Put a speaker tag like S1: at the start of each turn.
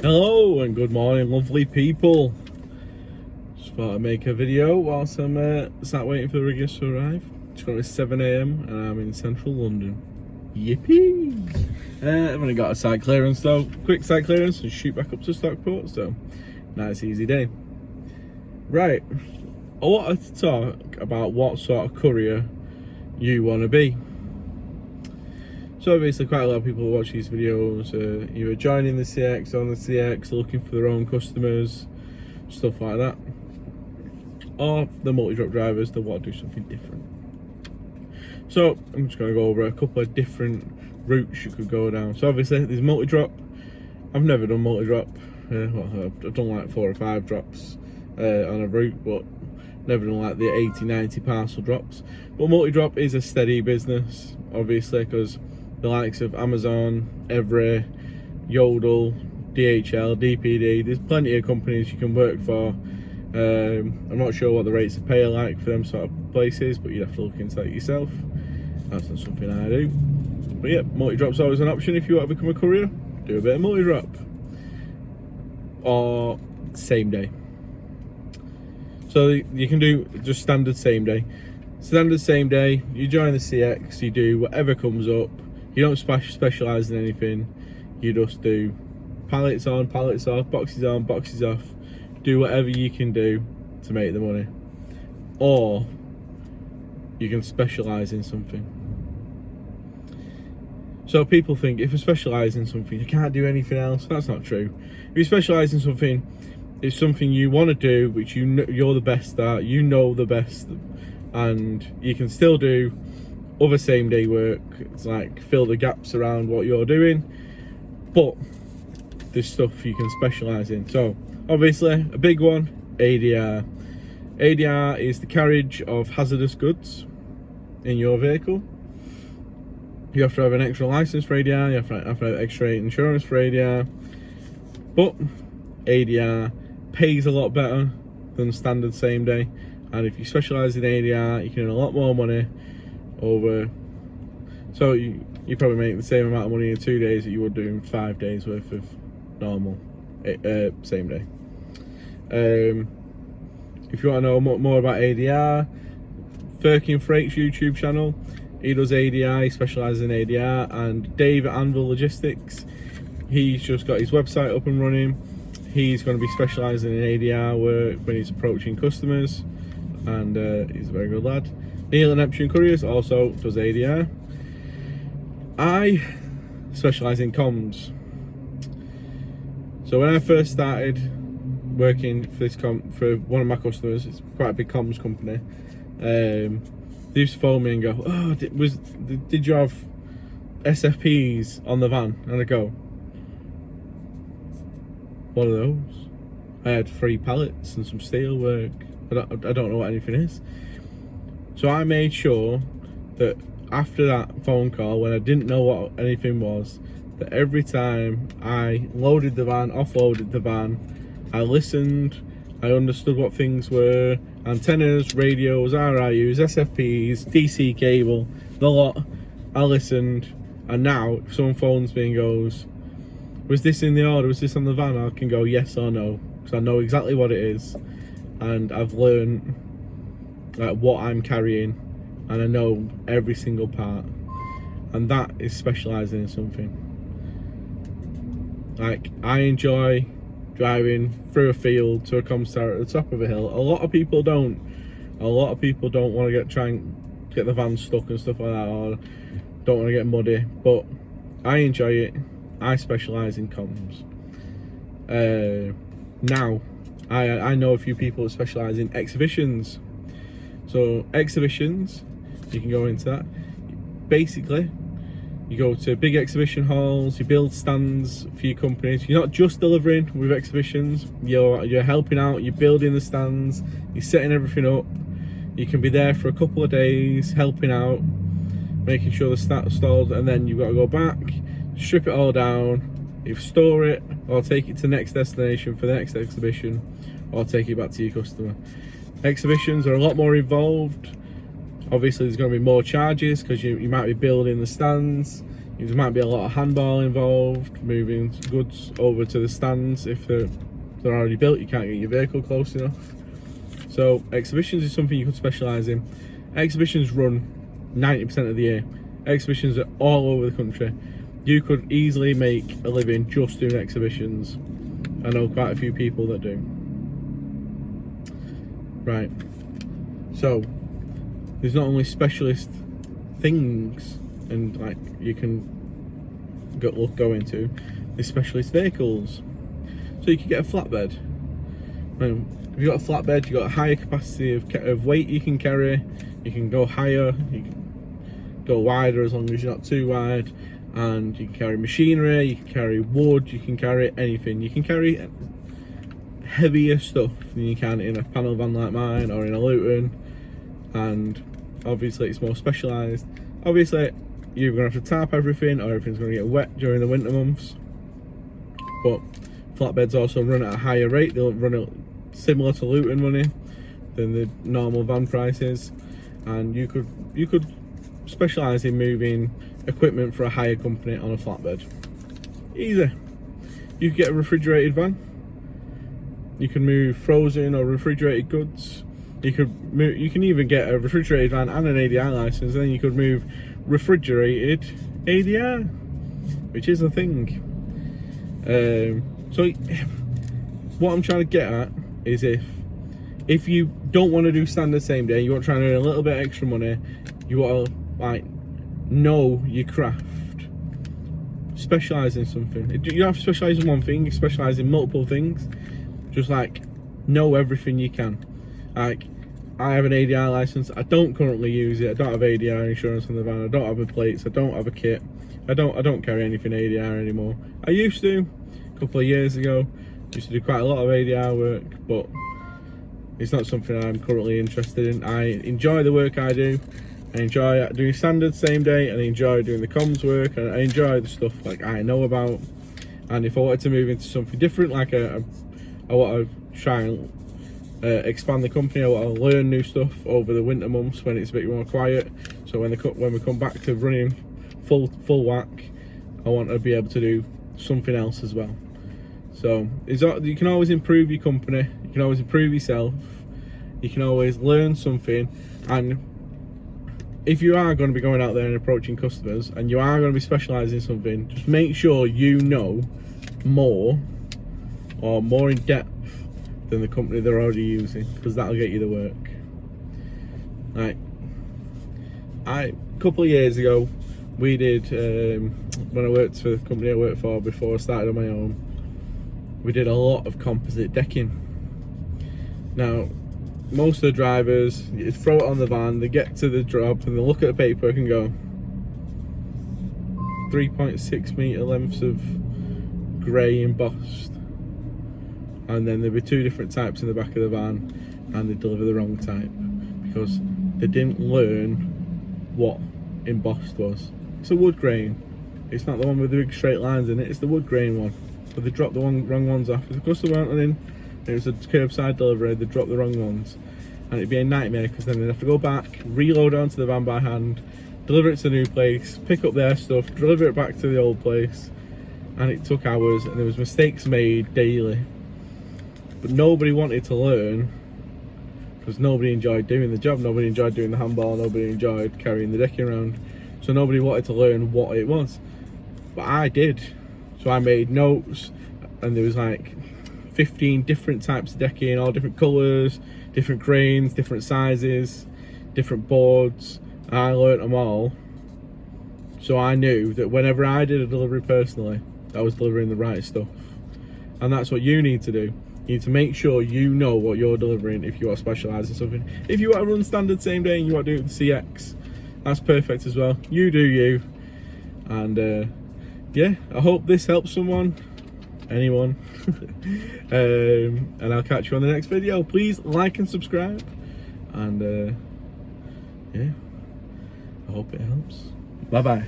S1: Hello and good morning, lovely people. Just thought I'd make a video whilst I'm sat waiting for the riggers to arrive. It's currently 7 AM and I'm in central London. Yippee! I've only got a site clearance though. Quick site clearance and shoot back up to Stockport, so nice easy day. Right, I wanted to talk about what sort of courier you want to be. So obviously quite a lot of people who watch these videos either joining the CX, on the CX, looking for their own customers, stuff like that. Or the multi-drop drivers that want to do something different. So I'm just going to go over a couple of different routes you could go down. So obviously there's multi-drop. I've never done multi-drop. Well, I've done like 4 or 5 drops on a route, but never done like the 80-90 parcel drops. But multi-drop is a steady business, obviously, because the likes of Amazon, Every, Yodel, DHL, DPD, there's plenty of companies you can work for. I'm not sure what the rates of pay are like for them sort of places, but you'd have to look into that yourself. That's not something I do. But yeah, multi-drop's always an option if you want to become a courier. Do a bit of multi-drop. Or same day. So you can do just standard same day. Standard same day, you join the CX, you do whatever comes up. You don't specialise in anything. You just do pallets on, pallets off, boxes on, boxes off. Do whatever you can do to make the money. Or you can specialise in something. So people think if you specialise in something, you can't do anything else. That's not true. If you specialise in something, it's something you want to do, which you know you're the best at, you know the best, and you can still do other same day work. It's like fill the gaps around what you're doing, but there's stuff you can specialise in. So obviously a big one, ADR. ADR is the carriage of hazardous goods in your vehicle. You have to have an extra license for ADR, you have to have extra insurance for ADR, but ADR pays a lot better than standard same day, and if you specialise in ADR you can earn a lot more money over, so you probably make the same amount of money in 2 days that you would do in 5 days worth of normal same day. If you want to know more about ADR, Firkin Freight's YouTube channel, he does ADR, he specialises in ADR, and Dave at Anvil Logistics, he's just got his website up and running. He's going to be specialising in ADR work when he's approaching customers, and he's a very good lad. Neil at Neptune Couriers also does ADR. I specialise in comms. So when I first started working for for one of my customers, it's quite a big comms company, they used to phone me and go, "Oh, did you have SFPs on the van?" And I go, "What are those?" I had 3 pallets and some steel work. I don't know what anything is. So I made sure that after that phone call, when I didn't know what anything was, that every time I loaded the van, offloaded the van, I listened, I understood what things were, antennas, radios, RIUs, SFPs, DC cable, the lot. I listened, and now if someone phones me and goes, "Was this in the order, was this on the van?" I can go yes or no, because I know exactly what it is, and I've learned like what I'm carrying, and I know every single part, and that is specialising in something. Like, I enjoy driving through a field to a comms tower at the top of a hill. A lot of people don't. A lot of people don't want to try and get the van stuck and stuff like that, or don't want to get muddy, but I enjoy it. I specialise in comms. Now, I know a few people that specialise in exhibitions. So exhibitions, you can go into that. Basically, you go to big exhibition halls, you build stands for your companies. You're not just delivering with exhibitions, you're helping out, you're building the stands, you're setting everything up. You can be there for a couple of days, helping out, making sure the stats stalled, and then you've got to go back, strip it all down, either store it, or take it to the next destination for the next exhibition, or take it back to your customer. Exhibitions are a lot more involved. Obviously there's going to be more charges because you might be building the stands, There might be a lot of handball involved, moving goods over to the stands. If they're already built, you can't get your vehicle close enough. So exhibitions is something you could specialise in. Exhibitions run 90% of the year. Exhibitions are all over the country. You could easily make a living just doing exhibitions. I know quite a few people that do. Right. So there's not only specialist things and like you can go into, there's specialist vehicles. So you can get a flatbed. If you've got a flatbed, you've got a higher capacity of weight you can carry. You can go higher, you can go wider as long as you're not too wide, and you can carry machinery, you can carry wood, you can carry anything. You can carry heavier stuff than you can in a panel van like mine or in a Luton, and obviously it's more specialised. Obviously you're going to have to tarp everything, or everything's going to get wet during the winter months, but flatbeds also run at a higher rate. They'll run at similar to Luton money than the normal van prices, and you could specialise in moving equipment for a hire company on a flatbed. Easy. You could get a refrigerated van. You can move frozen or refrigerated goods. You can even get a refrigerated van and an ADR license, and then you could move refrigerated ADR, which is a thing. So what I'm trying to get at is if you don't want to do standard same day, you want to try and earn a little bit extra money, you want to like know your craft, specialise in something. You don't have to specialise in one thing, you specialise in multiple things. Just like know everything you can. Like I have an ADR license, I don't currently use it, I don't have ADR insurance on the van, I don't have the plates, I don't have a kit, I don't carry anything ADR anymore. I used to a couple of years ago, used to do quite a lot of ADR work, but it's not something I'm currently interested in. I enjoy the work I do. I enjoy doing standard same day, and I enjoy doing the comms work, and I enjoy the stuff like I know about. And if I wanted to move into something different, like I want to try and expand the company, I want to learn new stuff over the winter months when it's a bit more quiet. So when we come back to running full whack, I want to be able to do something else as well. So you can always improve your company, you can always improve yourself, you can always learn something. And if you are going to be going out there and approaching customers, and you are going to be specialising in something, just make sure you know more, or more in depth than the company they're already using, because that'll get you the work. Right. A couple of years ago, we did, when I worked for the company I worked for before I started on my own, we did a lot of composite decking. Now, most of the drivers, you throw it on the van, they get to the job and they look at the paperwork and go, 3.6 metre lengths of grey embossed. And then there'd be two different types in the back of the van, and they deliver the wrong type because they didn't learn what embossed was. It's a wood grain. It's not the one with the big straight lines in it, it's the wood grain one. But they dropped the wrong ones off. If the customer went in, it was a curbside delivery, they dropped the wrong ones. And it'd be a nightmare because then they'd have to go back, reload onto the van by hand, deliver it to the new place, pick up their stuff, deliver it back to the old place. And it took hours, and there was mistakes made daily. But nobody wanted to learn because nobody enjoyed doing the job, nobody enjoyed doing the handball, nobody enjoyed carrying the decking around. So nobody wanted to learn what it was. But I did. So I made notes, and there was like 15 different types of decking, all different colours, different grains, different sizes, different boards, and I learnt them all. So I knew that whenever I did a delivery personally, I was delivering the right stuff. And that's what you need to do. You need to make sure you know what you're delivering if you want to specialise in something. If you want to run standard same day and you want to do it with the CX, that's perfect as well. You do you. And yeah, I hope this helps someone, anyone. And I'll catch you on the next video. Please like and subscribe. And yeah, I hope it helps. Bye bye.